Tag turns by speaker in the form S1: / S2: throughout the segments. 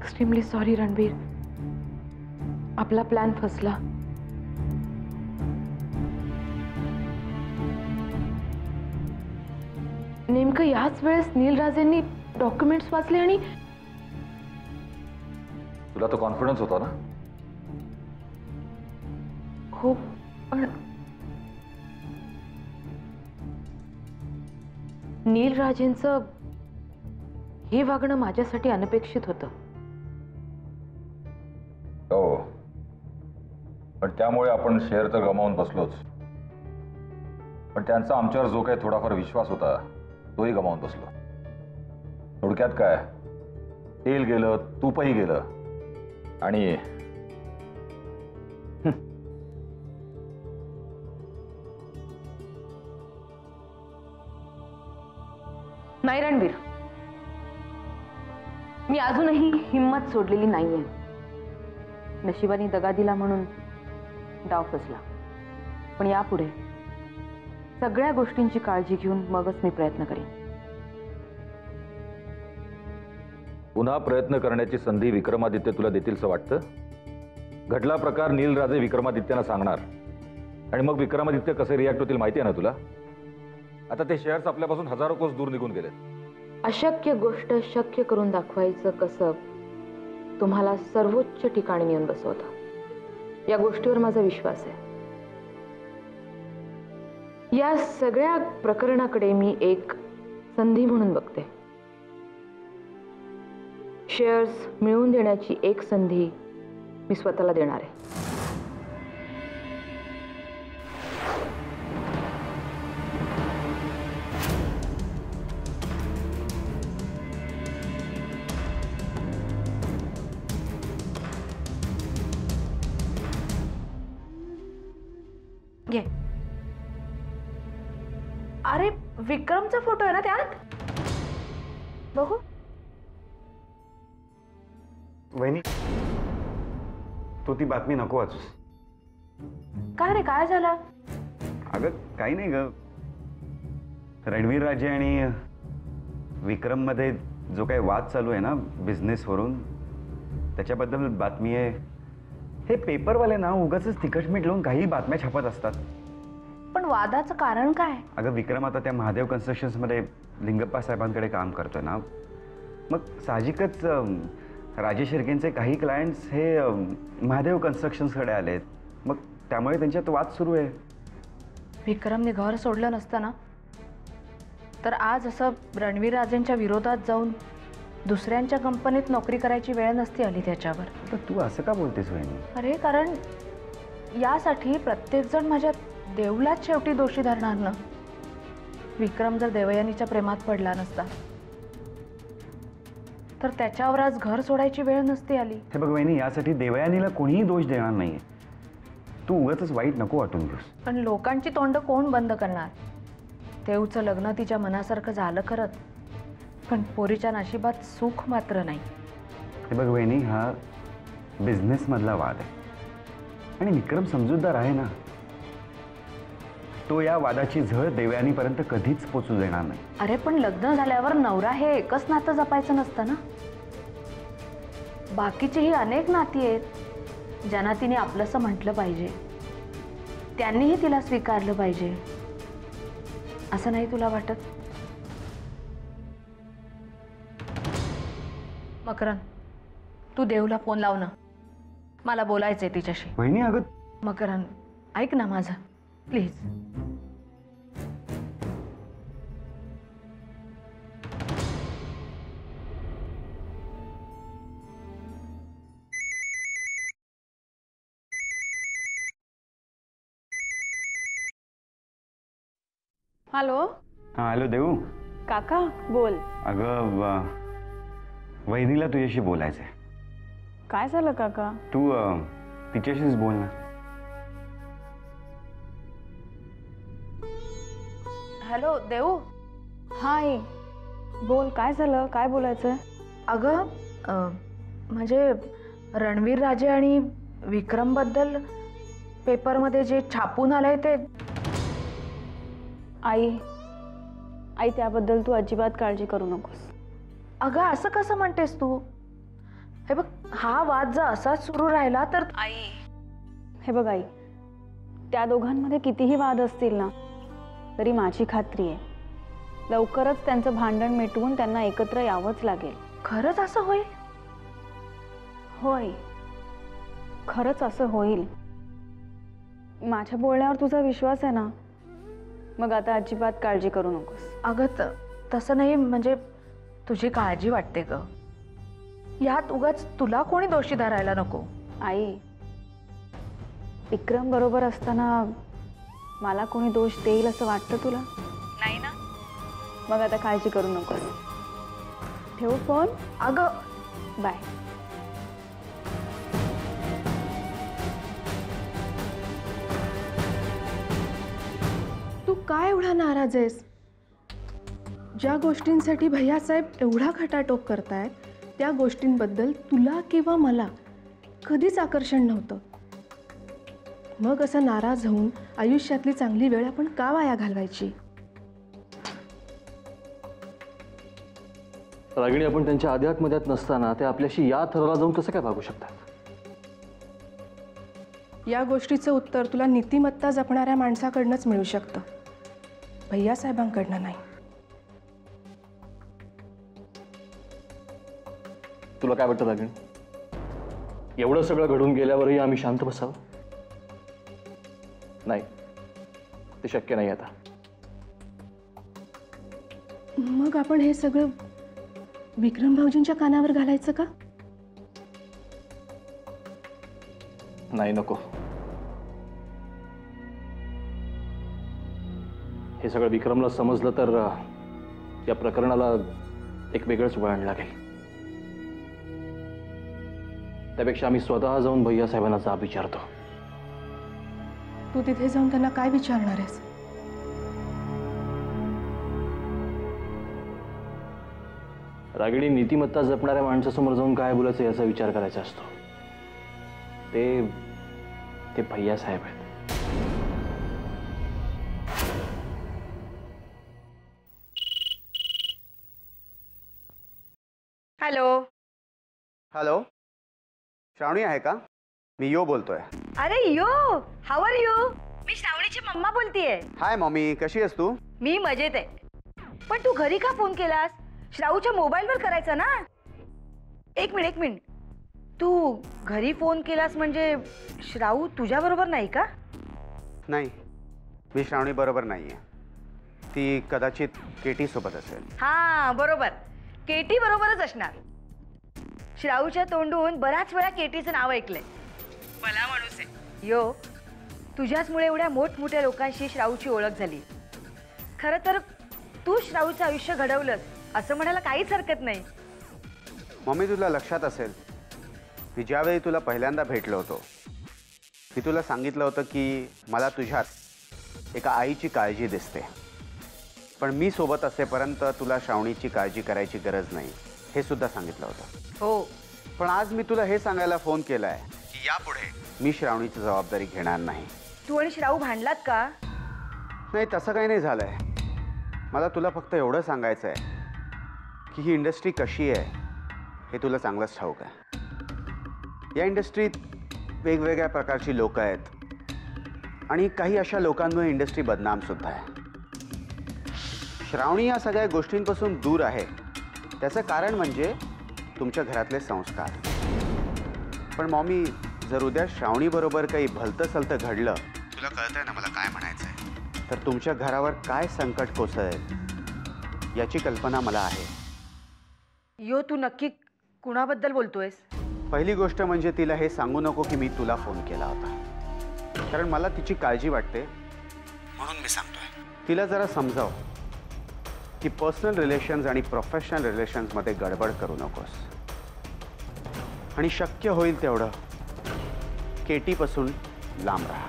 S1: Extremely sorry Ranbir, आपला plan फसला. नेमकं याच वेळेस नीलराजेंनी डॉक्युमेंट्स वाचले आणि
S2: तुला तो कॉन्फिडन्स होता ना?
S1: हो, पण नीलराजेंचं हे वागणं माझ्यासाठी अनपेक्षित होतं.
S2: हो, पण त्यामुळे आपण शेअर तर गमावून बसलोच, पण त्यांचा आमच्यावर जो काही थोडाफार विश्वास होता तोही गमावून बसलो. थोडक्यात काय, तेल गेलं, तूपही गेलं आणि
S1: नाही रणबीर, मी अजूनही हिम्मत सोडलेली नाहीये. नशिबाने दगा दिला म्हणून डाव फसला, पण यापुढे सगळ्या गोष्टींची काळजी घेऊन मगच मी प्रयत्न करेन.
S2: पुन्हा प्रयत्न करण्याची संधी विक्रमादित्य तुला देतीलच वाटतं? घडला प्रकार नीलराजे विक्रमादित्यांना सांगणार आणि मग विक्रमादित्य कसे रिॲक्ट होतील माहिती आहे ना तुला? आता ते शेअर्स आपल्यापासून हजारो कोस दूर निघून गेले.
S1: अशक्य गोष्ट शक्य करून दाखवायचं कसब तुम्हाला सर्वोच्च ठिकाणी नेऊन बसवतं. या गोष्टीवर माझा विश्वास आहे. या सगळ्या प्रकरणाकडे मी एक संधी म्हणून बघते. शेअर्स मिळवून देण्याची एक संधी मी स्वतःला देणार आहे. अरे विक्रमचा फोटो आहे ना त्यात? बघू.
S3: वहिनी, तू ती बातमी नको वाचूस.
S1: काय रे, काय झालं?
S3: अगं काही नाही ग. रणवीर राजे आणि विक्रम मध्ये जो काही वाद चालू आहे ना बिझनेसवरून, त्याच्याबद्दल बातमी आहे. हे पेपरवाले ना उगाचच तिखट मीठ लावून काही बातम्या छापत असतात.
S1: पण वादाचं कारण काय?
S3: अगं विक्रम आता त्या महादेव कन्स्ट्रक्शन्स मध्ये लिंगप्पा साहेबांकडे काम करतोय ना, मग साहजिकच राजेश शिर्केंचे काही क्लायंट्स हे महादेव कन्स्ट्रक्शन्सकडे आलेत. मग त्यामुळे त्यांच्यात वाद सुरू आहे.
S1: विक्रमने घर सोडलं नसतं ना तर आज असं रणवीर राजेंच्या विरोधात जाऊन दुसऱ्यांच्या कंपनीत नोकरी करायची वेळ नसती आली त्याच्यावर.
S3: तर तू असं का बोलतेस वहिनी?
S1: अरे कारण यासाठी प्रत्येकजण माझ्या देवलाच शेवटी दोषी धरणार ना. विक्रम जर देवयानीच्या प्रेमात पडला नसता तर त्याच्यावर आज घर सोडायची वेळ नसती आली.
S3: हे बघ वहिनी, यासाठी देवयानीला कोणीही दोष देणार नाहीये. तू उगाचच वाईट नको वाटून घेऊस.
S1: पण लोकांची तोंड कोण बंद करणार? देवचं लग्न तिच्या मनासारखं झालं खरंच, पण पोरीच्या नशिबात सुख मात्र नाही.
S3: हे बघ वहिनी, हा बिझनेस मधला वाद आहे आणि विक्रम समजूतदार आहे ना. तो या वादाची झळ देवयानीपर्यंत कधीच पोचू देणार नाही.
S1: अरे पण लग्न झाल्यावर नवरा हे एकच नातं जपायचं नसतं ना. बाकीचीही अनेक नाती आहेत ज्यांना तिने आपलंसं म्हटलं पाहिजे, त्यांनीही तिला स्वीकारलं पाहिजे. असं नाही तुला वाटत? मकरन, तू देवला फोन लाव ना, मला बोलायचंय तिच्याशी.
S3: वहिनी अगं.
S1: मकरन ऐक ना माझं प्लीज.
S4: हॅलो.
S3: हां हॅलो देऊ.
S4: काका बोल.
S3: अगं वहिनीला तुझ्याशी बोलायचंय.
S4: काय झालं काका?
S3: तू तिच्याशीच बोल ना.
S1: हॅलो देऊ.
S4: हाय बोल, काय झालं, काय बोलायचंय?
S1: अगं म्हणजे रणवीर राजे आणि विक्रम बद्दल पेपरमध्ये जे छापून आलंय ते.
S4: आई त्याबद्दल तू अजिबात काळजी करू नकोस.
S1: अगं असं कसं म्हणतेस तू? हे बघ, हा वाद जर असाच सुरू राहिला तर
S4: आई, हे बघ आई, त्या दोघांमध्ये कितीही वाद असतील ना तरी माझी खात्री आहे लवकरच त्यांचं भांडण मिटवून त्यांना एकत्र यावंच लागेल.
S1: खरंच असं होईल?
S4: होय, खरंच असं होईल. माझ्या बोलण्यावर तुझा विश्वास आहे ना? मग आता अजिबात काळजी करू नकोस.
S1: अगं तसं नाही, म्हणजे तुझी काळजी वाटते ग. यात उगाच तुला कोणी दोषी धरायला नको.
S4: आई, विक्रम बरोबर असताना मला कोणी दोष देईल असं वाटतं तुला? नाही ना? मग आता काळजी करू नकोस. ठेवू फोन?
S1: अगं
S4: बाय.
S5: तू काय एवढा नाराज आहेस? ज्या गोष्टींसाठी भैयासाहेब एवढा खटाटोप करतायत त्या गोष्टींबद्दल तुला किंवा मला कधीच आकर्षण नव्हतं. मग असं नाराज होऊन आयुष्यातली चांगली वेळ आपण का वाया घालवायची?
S6: रागिणी, आपण त्यांच्या अध्यात्मध्यात नसताना ते आपल्याशी या थराला जाऊन कसं काय भागू शकतात?
S5: या गोष्टीचं उत्तर तुला नीतिमत्ता जपणाऱ्या माणसाकडनंच मिळू शकतं, भैयासाहेबांकडनं नाही.
S6: तुला काय वाटतं रागिणी? एवढं सगळं घडून गेल्यावरही आम्ही शांत बसावं? नाही, ते शक्य नाही आता.
S5: मग आपण हे सगळं विक्रम भाऊजींच्या कानावर घालायचं का?
S6: नाही, नको. हे सगळं विक्रमला समजलं तर या प्रकरणाला एक वेगळंच वळण लागेल. त्यापेक्षा आम्ही स्वतः जाऊन भैयासाहेबांना जाब विचारतो.
S5: तू तिथे जाऊन त्यांना काय विचारणार आहेस?
S6: रागिणी, नीतिमत्ता जपणाऱ्या माणसासमोर जाऊन काय बोलायचं याचा विचार करायचा असतो. ते भैयासाहेब आहेत.
S7: हॅलो.
S3: हॅलो, श्रावणी आहे का? मी यो बोलतोय.
S7: अरे यो, हाऊ आर यू? मी श्रावणीची मम्मा बोलतीये.
S3: हाय मम्मी, कशी आहेस तू?
S7: मी मजेत आहे. पण तू घरी का फोन केलास? श्रावूच्या मोबाईलवर करायचा ना. एक मिनिट, तू घरी फोन केलास म्हणजे श्रावू तुझ्या बरोबर नाही का?
S3: नाही, मी श्रावणी बरोबर नाहीये. ती कदाचित केटी सोबत असेल.
S7: हा बरोबर, केटी बरोबरच असणार. श्रावूच्या तोंडून बऱ्याच वेळा केटीचं नाव ऐकलंय. मला माणूस आहे यो, तुझ्याचमुळे एवढ्या मोठमोठ्या लोकांशी श्रावूची ओळख झाली. खरं तर तू श्रावूचं आयुष्य घडवलंस असं म्हणायला काहीच हरकत नाही.
S3: मम्मी, तुला लक्षात असेल मी ज्यावेळी तुला पहिल्यांदा भेटलो होतो मी तुला सांगितलं होतं की मला तुझ्यात एका आईची काळजी दिसते, पण मी सोबत असेपर्यंत तुला श्रावणीची काळजी करायची गरज नाही हे सुद्धा सांगितलं होतं.
S7: हो,
S3: पण आज मी तुला हे सांगायला फोन केलाय की यापुढे मी श्रावणीची जबाबदारी घेणार नाही.
S7: तू आणि श्रावू भांडलात का?
S3: नाही, तसं काही नाही झालंय. मला तुला फक्त एवढं सांगायचं आहे की ही इंडस्ट्री कशी आहे हे तुला चांगलंच ठाऊक आहे. या इंडस्ट्रीत वेगवेगळ्या प्रकारची लोकं आहेत आणि काही अशा लोकांमुळे इंडस्ट्री बदनामसुद्धा आहे. श्रावणी या सगळ्या गोष्टींपासून दूर आहे त्याचं कारण म्हणजे तुमच्या घरातले संस्कार. पण मॉमी, जर उद्या श्रावणीबरोबर काही भलतं सलतं घडलं, तुला कळतंय ना मला काय म्हणायचं आहे, तर तुमच्या घरावर काय संकट कोसळेल याची कल्पना मला आहे.
S7: यो, तू नक्की कुणाबद्दल बोलतोयस?
S3: पहिली गोष्ट म्हणजे तिला हे सांगू नको की मी तुला फोन केला होता, कारण मला तिची काळजी वाटते म्हणून मी सांगतोय. तिला जरा समजाव की पर्सनल रिलेशन्स आणि प्रोफेशनल रिलेशन्समध्ये गडबड करू नकोस आणि शक्य होईल तेवढं केटीपासून लांब राहा.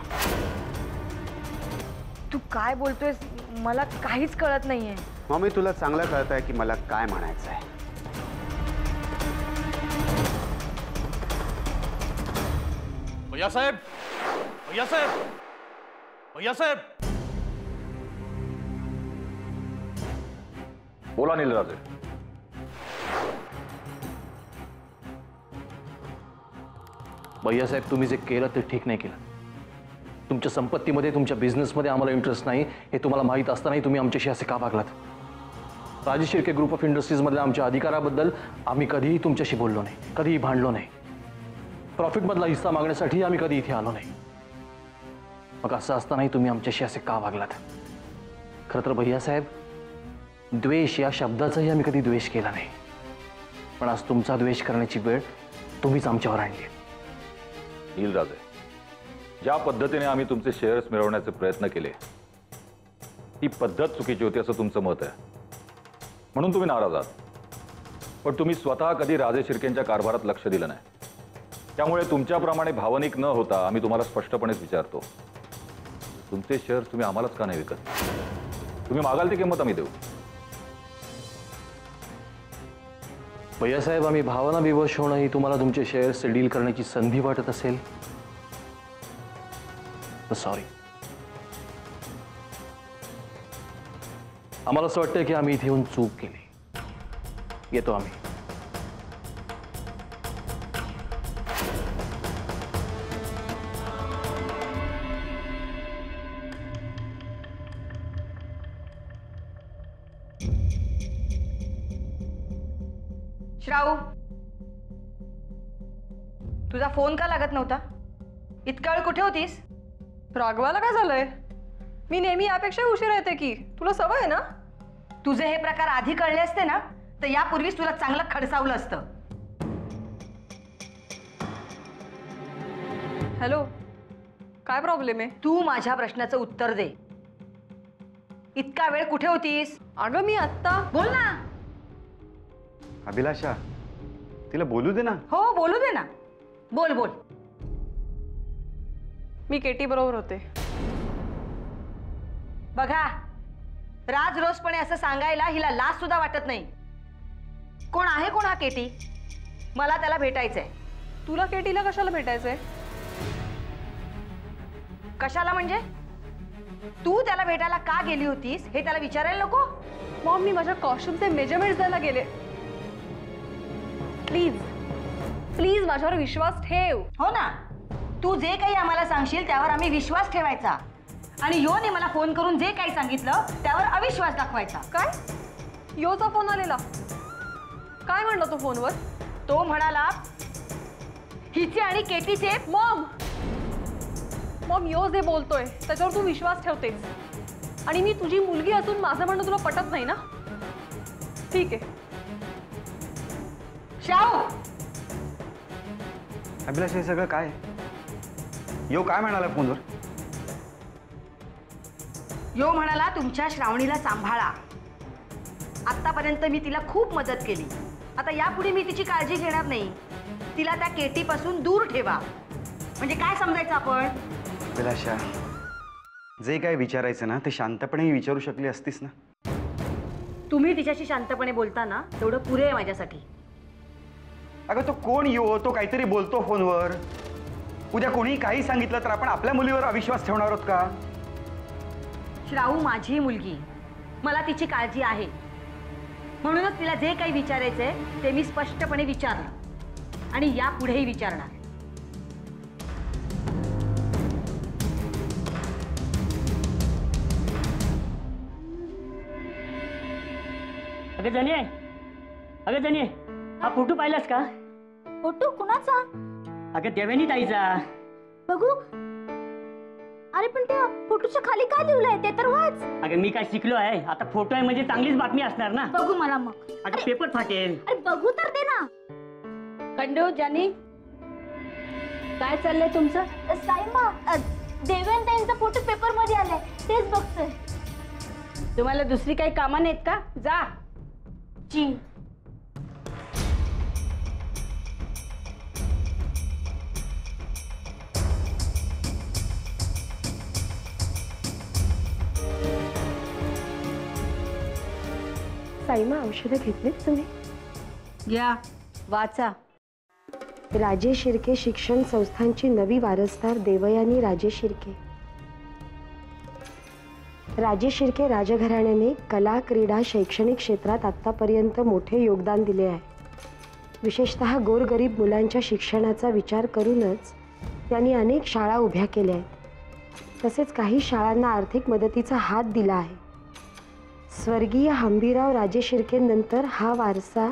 S7: तू काय बोलतोयस मला काहीच कळत नाहीये.
S3: मम्मी, तुला चांगलं कळत आहे की मला काय म्हणायचं आहे.
S6: भैयासाहेब, भैयासाहेब, भैयासाहेब.
S2: बोला नीलराजे.
S6: भैयासाहेब, तुम्ही जे केलं ते ठीक नाही केलं. तुमच्या संपत्तीमध्ये, तुमच्या बिझनेसमध्ये आम्हाला इंटरेस्ट नाही हे तुम्हाला माहीत असतानाही तुम्ही आमच्याशी असे का वागलात? राजे शिर्के ग्रुप ऑफ इंडस्ट्रीजमधल्या आमच्या अधिकाराबद्दल आम्ही कधीही तुमच्याशी बोललो नाही, कधीही भांडलो नाही. प्रॉफिटमधला हिस्सा मागण्यासाठी आम्ही कधी इथे आलो नाही. मग असं असतानाही तुम्ही आमच्याशी असे का वागलात? खरं तर भैयासाहेब, द्वेष या शब्दाचाही आम्ही कधी द्वेष केला नाही, पण आज तुमचा द्वेष करण्याची वेळ तुम्हीच आमच्यावर आणली.
S2: नील राजे, ज्या पद्धतीने आम्ही तुमचे शेअर्स मिळवण्याचे प्रयत्न केले ती पद्धत चुकीची होती असं तुमचं मत आहे, म्हणून तुम्ही नाराज आहात. पण तुम्ही स्वतः कधी राजे शिर्केंच्या कारभारात लक्ष दिलं नाही. त्यामुळे तुमच्याप्रमाणे भावनिक न होता आम्ही तुम्हाला स्पष्टपणेच विचारतो, तुमचे शेअर्स तुम्ही आम्हालाच का नाही विकत? तुम्ही मागाल ती किंमत आम्ही देऊ.
S6: भैयासाहेब, आम्ही भावना विवश होणं ही तुम्हाला तुमचे शेअर्स डील करण्याची संधी वाटत असेल तर सॉरी. आम्हाला असं वाटतं की आम्ही इथे येऊन चूक केली. येतो आम्ही.
S7: श्राऊ, तुझा फोन का लागत नव्हता? इतका वेळ कुठे होतीस?
S8: रागवायला काय झालंय? मी नेहमी यापेक्षा उशीर येते की. तुला सवय आहे ना?
S7: तुझे हे प्रकार आधी कळले असते ना तर यापूर्वीच तुला चांगलं खडसावलं असतं.
S8: हॅलो, काय प्रॉब्लेम आहे?
S7: तू माझ्या प्रश्नाचं उत्तर दे. इतका वेळ कुठे होतीस?
S8: अगं मी आत्ता.
S7: बोल ना.
S3: अभिलाषा, तिला बोलू दे ना.
S7: हो, बोलू दे ना. बोल बोल.
S8: मी केटी बरोबर होते.
S7: बघा, राज रोजपणे असं सांगायला हिला लाज सुद्धा वाटत नाही. कोण आहे कोण हा केटी? मला त्याला भेटायचंय.
S8: तुला केटीला कशाला भेटायचंय?
S7: कशाला म्हणजे? तू त्याला भेटायला का गेली होतीस हे त्याला विचारायला नको?
S8: मॉम, मी माझ्या कॉस्ट्युमचे मेजरमेंट्स द्यायला गेले. प्लीज प्लीज माझ्यावर विश्वास ठेव.
S7: हो ना, तू जे काही आम्हाला सांगशील त्यावर आम्ही विश्वास ठेवायचा आणि योने मला फोन करून जे काही सांगितलं त्यावर अविश्वास दाखवायचा.
S8: काय? योचा फोन आलेला? काय म्हणला तो फोनवर?
S7: तो म्हणाला हिचे आणि केटीचे.
S8: मॉम मॉम, यो जे बोलतोय त्याच्यावर तू विश्वास ठेवतेस आणि मी तुझी मुलगी असून माझं म्हणणं तुला पटत नाही ना? ठीक आहे.
S7: शाहू,
S3: अभिलाषा, हे सगळं काय? यो काय म्हणाला फोनवर?
S7: यो म्हणाला तुमच्या श्रावणीला सांभाळा. आतापर्यंत मी तिला खूप मदत केली, आता यापुढे मी तिची काळजी घेणार नाही. तिला त्या केटीपासून दूर ठेवा. म्हणजे काय समजायचं आपण?
S3: अभिलाषा, जे काय विचारायचं ना ते शांतपणे विचारू शकली असतीस ना.
S7: तुम्ही तिच्याशी शांतपणे बोलता ना तेवढं पुरे आहे माझ्यासाठी.
S3: अगं, तो कोण यो? तो काहीतरी बोलतो फोनवर. उद्या कोणी काही सांगितलं तर आपण आपल्या मुलीवर अविश्वास ठेवणार आहोत का?
S7: श्रावू माझी मुलगी, मला तिची काळजी आहे. म्हणूनच तिला जे काही विचारायचंय ते मी स्पष्टपणे विचारलं आणि यापुढेही विचारणार.
S9: अगं जनी, अगं जनी, हा फोटो पाहिलास का?
S10: फोटो कुणाचा?
S9: अगं देवयानी ताईचा.
S10: बघू. अरे पण त्या फोटोच्या खाली काय लिहिलंय ते तर वाच.
S9: अगं मी काय शिकलो आहे? आता फोटो आहे म्हणजे चांगलीच बातमी असणार ना.
S10: बघू मला मग.
S9: अगं पेपर फाटेल.
S10: अरे बघू तर दे ना.
S4: खंडू, जानी, काय चाललंय तुमचं?
S10: साईमा, देवयानीताईंचा फोटो पेपर मध्ये आलाय, तेच बघतोय.
S4: तुम्हाला दुसरी काही कामं नाहीत का? जा.
S10: जी.
S5: साईमा, औषधं घेतलीत तुम्ही?
S7: घ्या, वाचा.
S11: राजे शिर्के शिक्षण संस्थांची नवी वारसदार देवयानी राजे शिर्के. राजे शिर्के राजघराण्याने कला, क्रीडा, शैक्षणिक क्षेत्रात आतापर्यंत मोठे योगदान दिले आहे. विशेषतः गोरगरीब मुलांच्या शिक्षणाचा विचार करूनच त्यांनी अनेक शाळा उभ्या केल्या आहेत. तसेच काही शाळांना आर्थिक मदतीचा हात दिला आहे. स्वर्गीय हंबीराव राजे शिर्केंनंतर हा वारसा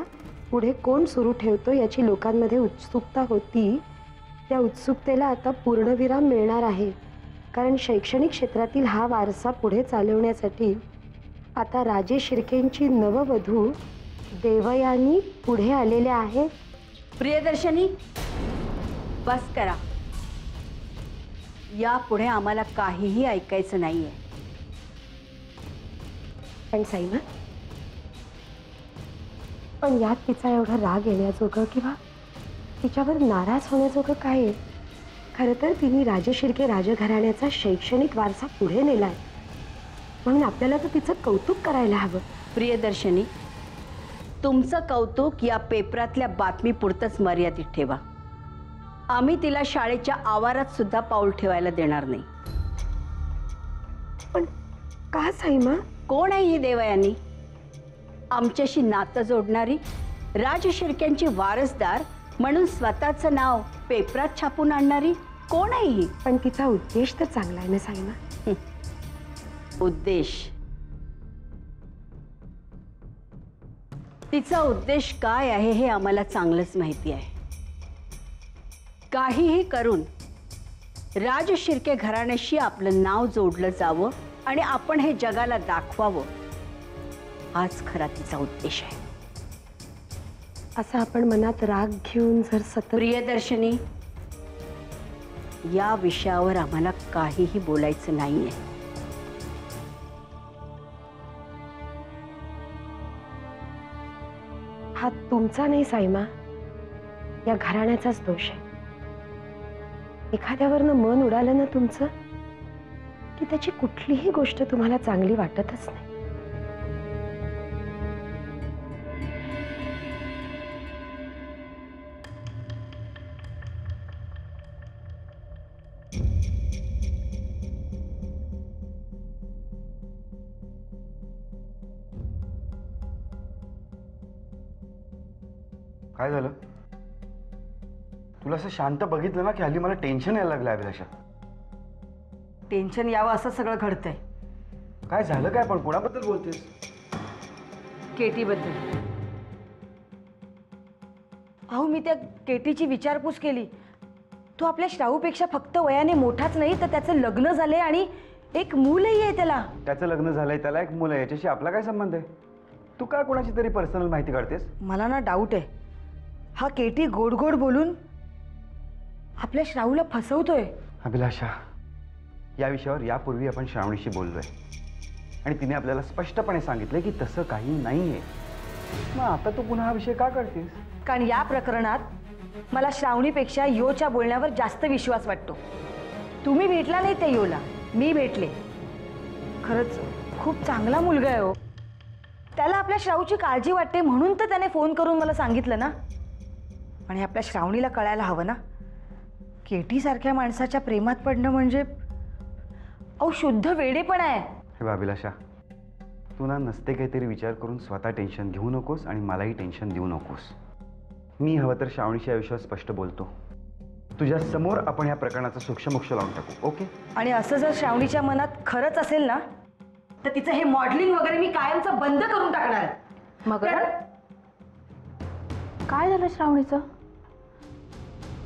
S11: पुढे कोण सुरू ठेवतो याची लोकांमध्ये उत्सुकता होती. त्या उत्सुकतेला आता पूर्णविराम मिळणार आहे. कारण शैक्षणिक क्षेत्रातील हा वारसा पुढे चालवण्यासाठी आता राजे शिर्केंची नववधू देवयानी पुढे आलेल्या आहेत.
S12: प्रियदर्शनी, बस करा. यापुढे आम्हाला काहीही ऐकायचं नाहीये.
S11: पण साईमा, पण यात तिचा एवढा राग येण्याजोगं किंवा तिच्यावर नाराज होण्याजोगं काय आहे? खरं तर तिने राजे शिर्के राजघराण्याचा शैक्षणिक वारसा पुढे नेलाय, म्हणून आपल्याला तर तिचं कौतुक करायला हवं.
S12: प्रियदर्शनी, तुमचं कौतुक या पेपरातल्या बातमीपुरतंच मर्यादित ठेवा. आम्ही तिला शाळेच्या आवारात सुद्धा पाऊल ठेवायला देणार नाही.
S11: पण का साईमा?
S12: कोण आहे ही देवयानी? आमच्याशी नातं जोडणारी, राज शिर्क्यांची वारसदार म्हणून स्वतःचं नाव पेपरात छापून आणणारी कोण आहे ही?
S11: पण तिचा उद्देश तर चांगला आहे ना साईमा.
S12: उद्देश? तिचा उद्देश काय आहे हे आम्हाला चांगलंच माहिती आहे. काहीही करून राज शिर्के घराण्याशी आपलं नाव जोडलं जावं आणि आपण हे जगाला दाखवावं, हाच खरा तिचा उद्देश आहे.
S11: असं आपण मनात राग घेऊन जर सतत.
S12: प्रियदर्शनी, या विषयावर आम्हाला काहीही बोलायचं नाहीये.
S11: हा तुमचा नाही साईमा, या घराण्याचाच दोष आहे. एखाद्यावरनं मन उडालं ना तुमचं की त्याची कुठलीही गोष्ट तुम्हाला चांगली वाटतच नाही.
S3: काय झालं? तुला असं शांत बघितलं ना की हल्ली मला टेन्शन यायला लागलं अभिलाषा.
S7: टेन्शन यावं असं सगळं घडतंय.
S3: काय झालं काय? पण कोणाबद्दल बोलतेस?
S7: केटीबद्दल. अहो, मी त्या केटीची विचारपूस केली. तो आपल्या श्राऊपेक्षा फक्त वयाने मोठाच नाही, तर त्याचं लग्न झालंय आणि एक मूलही आहे त्याला.
S3: त्याचं लग्न झालंय, त्याला एक मुलं आहे, याच्याशी आपला काय संबंध आहे? तू काय कोणाची तरी पर्सनल माहिती काढतेस?
S7: मला ना डाऊट आहे, हा केटी गोड गोड बोलून आपल्या श्राऊला फसवतोय.
S3: अभिलाषा, या विषयावर यापूर्वी आपण श्रावणीशी बोललोय आणि तिने आपल्याला स्पष्टपणे सांगितलंय की तसं काही नाहीये. मग आता तू पुन्हा हा विषय का करतेस?
S7: कारण या प्रकरणात मला श्रावणीपेक्षा योच्या बोलण्यावर जास्त विश्वास वाटतो. तुम्ही भेटला नाही त्या योला, मी भेटले. खरंच खूप चांगला मुलगा आहे हो. त्याला आपल्या श्राऊची काळजी वाटते म्हणून तर त्याने फोन करून मला सांगितलं ना. आणि आपल्या श्रावणीला कळायला हवं ना, केटी सारख्या माणसाच्या प्रेमात पडणं म्हणजे अहो शुद्ध वेडेपण आहे.
S3: हे बा अभिलाषा, तू ना नसते काहीतरी विचार करून स्वतः टेन्शन घेऊ नकोस आणि मलाही टेन्शन देऊ नकोस. मी हवं तर श्रावणीशी या विषयावर स्पष्ट बोलतो. तुझ्या समोर आपण या प्रकरणाचा सूक्ष्मोक्ष लावून टाकू, ओके?
S7: आणि असं जर श्रावणीच्या मनात खरंच असेल ना, तर तिचं हे मॉडेलिंग वगैरे मी कायमचं बंद करून टाकणार.
S5: मग काय झालं श्रावणीचं?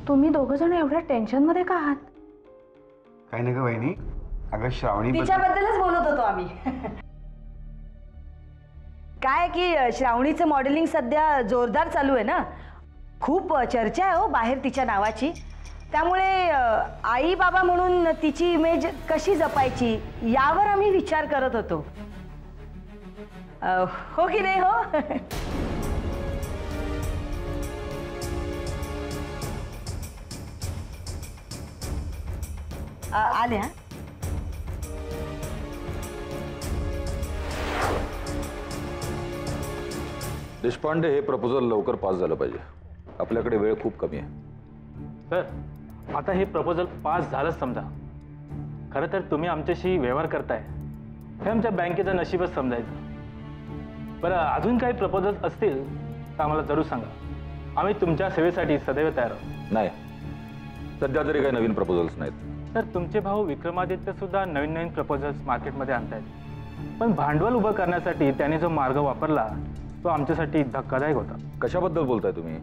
S5: तुम्ही दोघं जण एवढ्या टेन्शनमध्ये का आहात?
S3: काय नाही ग वहिनी, अगं श्रावणी
S7: तिच्याबद्दलच बोलत होतो आम्ही. काय की श्रावणीचं मॉडेलिंग सध्या जोरदार चालू आहे ना, खूप चर्चा आहे हो बाहेर तिच्या नावाची. त्यामुळे आई बाबा म्हणून तिची इमेज कशी जपायची यावर आम्ही विचार करत होतो. हो की नाही हो? आल्या.
S2: देशपांडे, हे प्रपोजल लवकर पास झालं पाहिजे. आपल्याकडे वेळ खूप कमी आहे.
S13: सर, आता हे प्रपोजल पास झालंच समजा. खरं तर तुम्ही आमच्याशी व्यवहार करताय हे आमच्या बँकेचं नशीबच समजायचं. बरं, अजून काही प्रपोजल्स असतील तर आम्हाला जरूर सांगा. आम्ही तुमच्या सेवेसाठी सदैव तयार आहोत.
S2: नाही, सध्या तरी काही नवीन प्रपोजल्स नाहीत.
S13: तर तुमचे भाऊ विक्रमादित्य सुद्धा नवीन नवीन प्रपोजल्स मार्केटमध्ये आणतायत, पण भांडवल उभं करण्यासाठी त्याने जो मार्ग वापरला तो आमच्यासाठी धक्कादायक होता.
S2: कशाबद्दल बोलताय तुम्ही?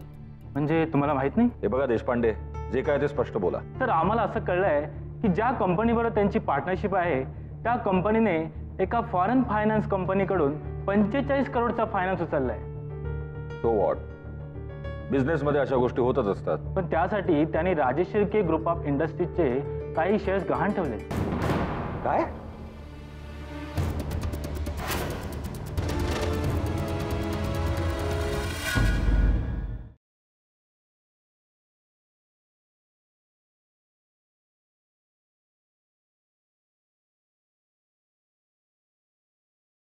S13: म्हणजे तुम्हाला माहित नाही?
S2: हे बघा देशपांडे, जे काय ते स्पष्ट बोला.
S13: तर आम्हाला असं कळलंय की ज्या कंपनीबरोबर त्यांची पार्टनरशिप आहे त्या कंपनीने एका फॉरेन फायनान्स कंपनीकडून 45 करोडचा फायनान्स उचललाय.
S2: सो वॉट, बिझनेसमध्ये अशा गोष्टी होतच असतात.
S13: पण त्यासाठी त्यांनी राजेश शिर्के ग्रुप ऑफ इंडस्ट्रीजचे काही शेअर्स गहाण ठेवले.
S2: काय?